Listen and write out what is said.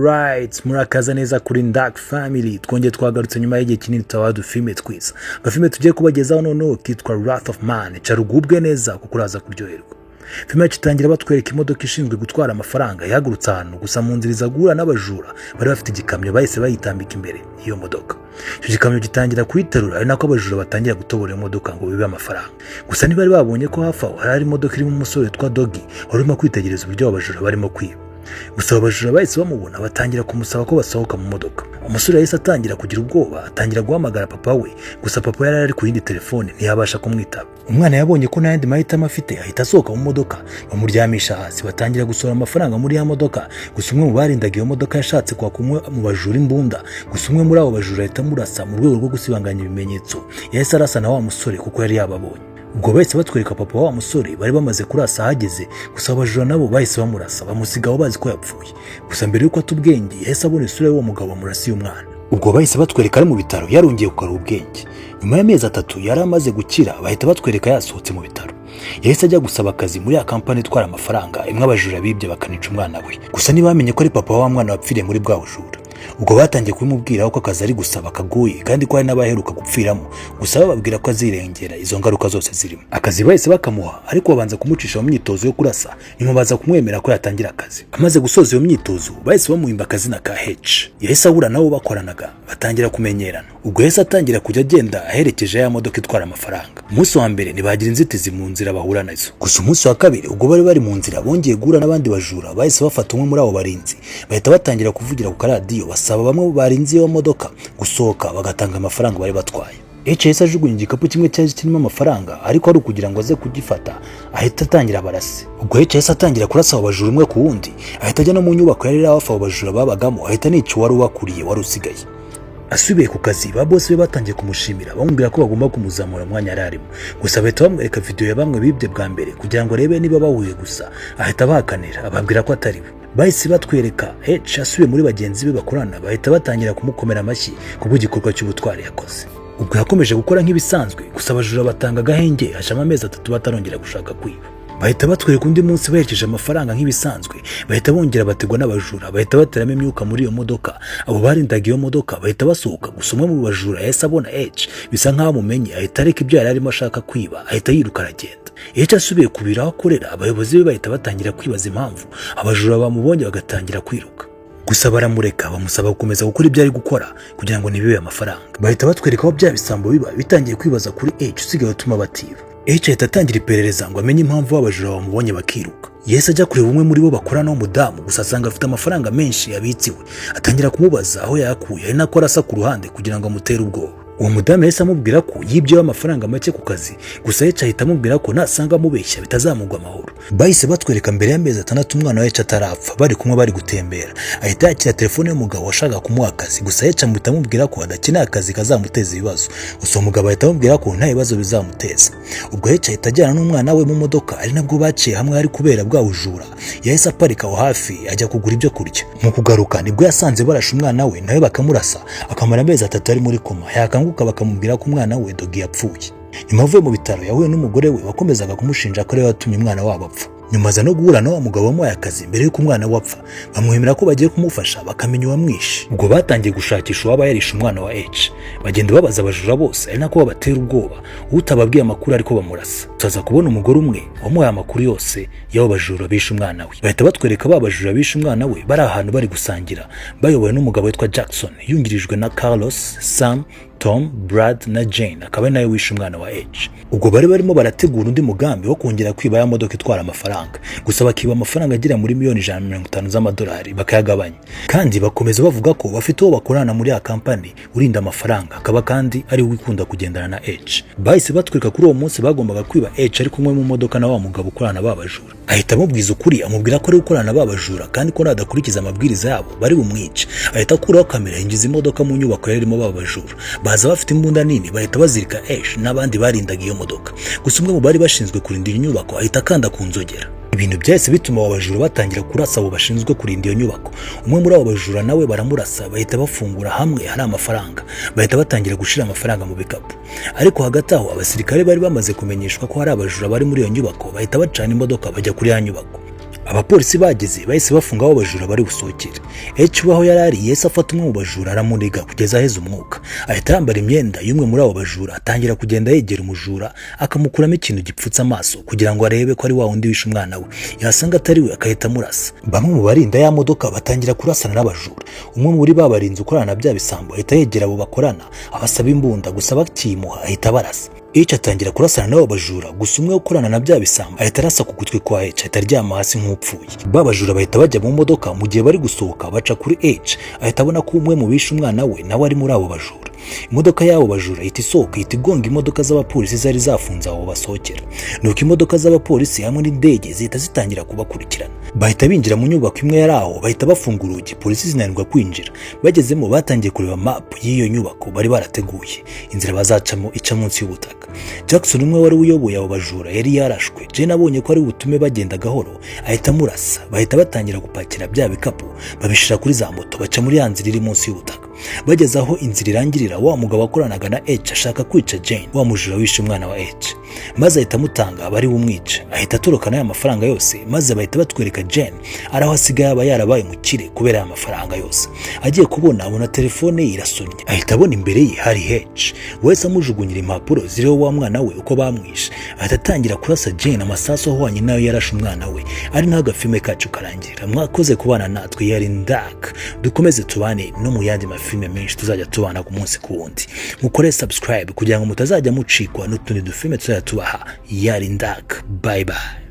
Alright, murakaza neza kuri Dark Family. Twongeye twagarutse nyuma y'igihe kinini tutabaha udufilme twiza. Agafilme tugiye kubagezaho noneho kitwa Wrath of Man. Carugubwe neza kuko uraza kuryoherwa. Filme itangira batwereka imodoka ishinzwe gutwara amafaranga yahagurutse ahantu gusa mu nzira iza guhura n'abajura bari bafite igikamyo bahise bayitambika imbere iyo modoka. Icyo gikamyo gitangira kuyiterura ari nako abajura batangira gutobora iyo modoka ngo bibe amafaranga. Gusa ntibari babonye ko hafi aho hari imodoka irimo umusore witwa Doggy wari urimo kwitegereza uburyo abajura barimo kwiba. Gusa abajura bahise bamubona batangira kumusaba ko basohoka mu modoka. Umusore yahise atangira kugira ubwoba, atangira guhamagara papa we, gusa papa yari ari ku yindi telefone ntiyabasha kumwitaba. Umwana yabonye ko nta yandi mahitamo afite ahita asohoka mu modoka, bamuryamisha hasi batangira gusohora amafaranga muri ya modoka. Gusa umwe mu barindaga iyo modoka yashatse kwaka umwe mu bajura imbunda, gusa umwe muri abo bajura ahita amurasa mu rwego rwo gusibanganya ibimenyetso. Yahise arasa na wa musore kuko yari yababonye. Ubwo bahise batwereka papa wa musore bari bamaze kurasa ahageze, gusa abajura nabo bahise bamurasa bamusigaho bazi ko yapfuye. Gusa mbere yuko atubwenge yahise abona isura y'uwo mugabo amurasiye umwana. Ubwo bahise batwereka ari mu bitaro yarongeye kugarura ubwenge. Nyuma y'amezi 3 yari amaze gukira bahita batwereka yasohotse mu bitaro. Yahise ajya gusaba akazi muri ya kampani itwara amafaranga imwe abajura bibye bakanica umwana we. Gusa ntibamenye ko ari papa wa mwana wapfiriye muri bwa bujura. Ubwo batangiye kumubwira ko akazi ari gusaba kagoye kandi ko hari n'abaheruka gupfiramo, gusa bababwira ko azirengera izo ngaruka zose zirimo. Akazi bahise bakamuha ariko babanza kumucisha mu myitozo yo kurasa, nyuma baza kumwemera ko yatangira akazi. Amaze gusoza iyo myitozo bahise bamuhimba akazina ka H. Yahise ahura nabo bakoranaga batangira kumenyerana. Ubwo yahise atangira kujya agenda aherekeje ya modoka itwara amafaranga. Umunsi wa mbere ntibagira inzitizi mu nzira bahura nazo, gusa umunsi wa kabiri ubwo bari mu nzira bongeye guhura n'abandi bajura bahise bafata umwe muri abo barinzi bahita batangira kuvugira ku karadiyo basaba bamwe mu barinzi iyo modoka gusohoka bagatanga amafaranga bari batwaye. Yahise ajugunya igikapu kimwe cyari kirimo amafaranga ariko ari kugira ngo aze kugifata ahita atangira barase. Ubwo yahise atangira kurasa abajura umwe ku wundi, ahita ajya no mu nyubako yari hafi abo bajura babagamo ahita nica uwari ubakuriye wari usigaye. Asubiye ku kazi ba boss be batangiye kumushimira bamubwira ko bagomba kumuzamura umwanya yararimo. Gusa bahita bamwereka video ya bamwe bibye bwa mbere kugira ngo arebe niba bahuye, gusa ahita bahakanira ababwira ko atari we. Bahise batwereka H asubiye muri bagenzi be bakorana bahita batangira kumukomera amashyi kubwo igikorwa cy'ubutwari yakoze. Ubwo yakomeje gukora nk'ibisanzwe, gusa abajura batanga gahenge hashama amezi 3 batarongera gushaka kwiba. Bahita batwereka undi munsi baherekeje amafaranga nk'ibisanzwe, bahita bongera bategwa n'abajura bahita bateramo imyuka muri iyo modoka. Abo barindaga iyo modoka bahita basohoka, gusa umwe mu bajura yahise abona H bisa nkaho amumenye ahita areka ibyo yari arimo ashaka kwiba ahita yiruka aragenda. H asubiye kubira aho akorera abayobozi be bahita batangira kwibaza impamvu abajura bamubonye bagatangira kwiruka. Gusa baramureka bamusaba gukomeza gukora ibyo ari gukora kugira ngo ntibibe amafaranga. Bahita batwereka aho bya bisambo biba bitangiye kwibaza kuri H usigaye utuma batiba. H ahita atangira iperereza ngo amenye impamvu abajura bamubonye bakiruka. Yahise ajya kureba umwe muri bo bakorana n'umudamu, gusa asanga afite amafaranga menshi yabitsiwe. Atangira kumubaza aho yayakuye ari nako arasa ku ruhande kugira ngo amutere ubwoba. Uwo mudamu yahise amubwira ko yibyeho amafaranga make ku kazi, gusa H ahita amubwira ko nasanga amubeshya bitazamugwa amahoro. Bahise batwereka mbere y'amezi 6 umwana wa H atarapfa bari kumwe bari gutembera. Ahita yakira telefone y'umugabo washaka kumuha akazi, gusa H amuhita amubwira ko adakeneye akazi kazamuteza ibibazo. Gusa umugabo ahita amubwira ko nta bibazo bizamuteza. Ubwo H ahita ajyana n'umwana we mu modoka ari nabwo baciye hamwe ari kubera bwa bujura. Yahise aparika aho hafi ajya kugura ibyo kurya. Mu kugaruka nibwo yasanze barashe umwana we nawe bakamurasa, akamara amezi 3 ari muri koma. Yakanguka bakamubwira ko umwana we Doggy yapfuye. Nyuma avuye mu bitaro yahuye n'umugore we wakomezaga kumushinja ko ari we watumye umwana wabo apfa. Nyuma aza no guhura na wa mugabo wamuhaye akazi mbere y'uko umwana we apfa, bamuhemera ko bagiye kumufasha bakamenya uwamwishe. Ubwo batangiye gushakisha uwaba yarishe umwana wa H. Bagenda babaza abajura bose ari nako babatera ubwoba, utababwiye amakuru ariko bamurasa. Tuza kubona umugore umwe wamuhaye amakuru yose y'abo bajura bishe umwana we. Bahita batwereka ba bajura bishe umwana we bari ahantu bari gusangira, bayobowe n'umugabo witwa Jackson yungirijwe na Carlos, Sam, Tom, Brad na Jane akaba nawe wishe umwana wa H. Ubwo bari barimo barategura undi mugambi wo kongera kwiba ya modoka itwara amafaranga, gusa bakiba amafaranga agera muri miliyoni 150 z'amadolari bakayagabanya. Kandi bakomeza bavuga ko bafite uwo bakorana muri ya kampani urinda amafaranga akaba kandi ari wikunda kugendana na H. Bahise batwereka kuri uwo munsi bagombaga kwiba H ari kumwe mu modoka na wa mugabo ukorana babajura. Ahita amubwiza ukuri amubwira ko ari gukorana babajura kandi ko nadakurikiza amabwiriza yabo bari bumwice. Ahita akuraho kamera yinjiza imodoka mu nyubako yarimo babajura. Baza bafite imbunda nini bahita bazirika H n'abandi barindaga iyo modoka. Gusa umwe mu bari bashinzwe kurinda iyo nyubako ahita akanda ku nzogera. Ibintu byahise bituma abajura batangira kurasa abo bashinzwe kurinda iyo nyubako. Umwe muri abo bajura nawe baramurasa bahita bafungura hamwe hari amafaranga. Bahita batangira gushira amafaranga mu bikapu. Ariko hagati aho abasirikare bari bamaze kumenyeshwa ko hari abajura bari muri iyo nyubako bahita bacana imodoka bajya kuri ya nyubako. abapolisi bageze bahise bafunga abo bajura bari busohokere. H baho yarari yese afata umwe mu bajura aramuniga kugeza aheze umwuka, ahita yambara imyenda y'umwe muri abo bajura atangira kugenda yegera umujura akamukuramo ikintu gipfutse amaso kugira ngo arebe ko ari wa wundi wishe umwana we, yasanga atari we akahita amurasa. Bamwe mu barinda ya modoka batangira kurasana n'abajura. Umwe muri babarinze ukorana na bya bisambo ahita yegera abo bakorana abasaba imbunda, gusa bakimuha ahita barasa. H atangira kurasana n'abo bajura, gusa umwe ukorana na bya bisambo ahita arasa ku gutwi kwa H ahita aryama hasi nk'upfuye. Babajura bahita bajya mu modoka, mu gihe bari gusohoka baca kuri H ahita abona ko umwe mu bishe umwana we nawe ari muri abo bajura. Imodoka y'abo bajura ihita isohoka ihita igonga imodoka z'abapolisi zari zafunze aho basohokera, nuko imodoka z'abapolisi hamwe n'indege zihita zitangira kubakurikirana. Bahita binjira mu nyubako imwe yari aho, bahita bafunga urugi, polisi zinanirwa kwinjira. Bagezemo batangiye kureba map y'iyo nyubako bari barateguye, inzira bazacamo ica munsi y'ubutaka. Jackson umwe wari uyoboye abo bajura yari yarashwe. Jane abonye ko ari butume bagenda gahoro ahita amurasa. Bahita batangira gupakira bya bikapu babishira kuri za moto, baca muri ya nzira iri munsi y'ubutaka. Bageze aho inzira irangirira, wa mugabo akoranaga na H ashaka kwica Jane, wa mujura wishe umwana wa H, maze ahita amutanga abari bumwice. Ahita atorokana ya mafaranga yose, maze bahita batwereka Jane araho asigaye aba yarabaye mukire kubera ya mafaranga yose. Agiye kubona abona telefone ye irasonye, ahita abona imbere ye hari H, wese amujugunyira impapuro ziriho wa mwana we uko bamwishe. Ahita atangira kurasa Jane amasaso ahwanye nayo yarashe umwana we. Ari naho agafilme kacu karangira. Mwakoze kubana natwe, yari Ndak. Dukomeze tubane no mu yandi mafilme menshi tuzajya tubana ku munsi ku wundi. Mukore subscribe kugira ngo mutazajya mucikwa n'utundi dufilme tuzajya tubaha. Yari Ndak. Bye bye.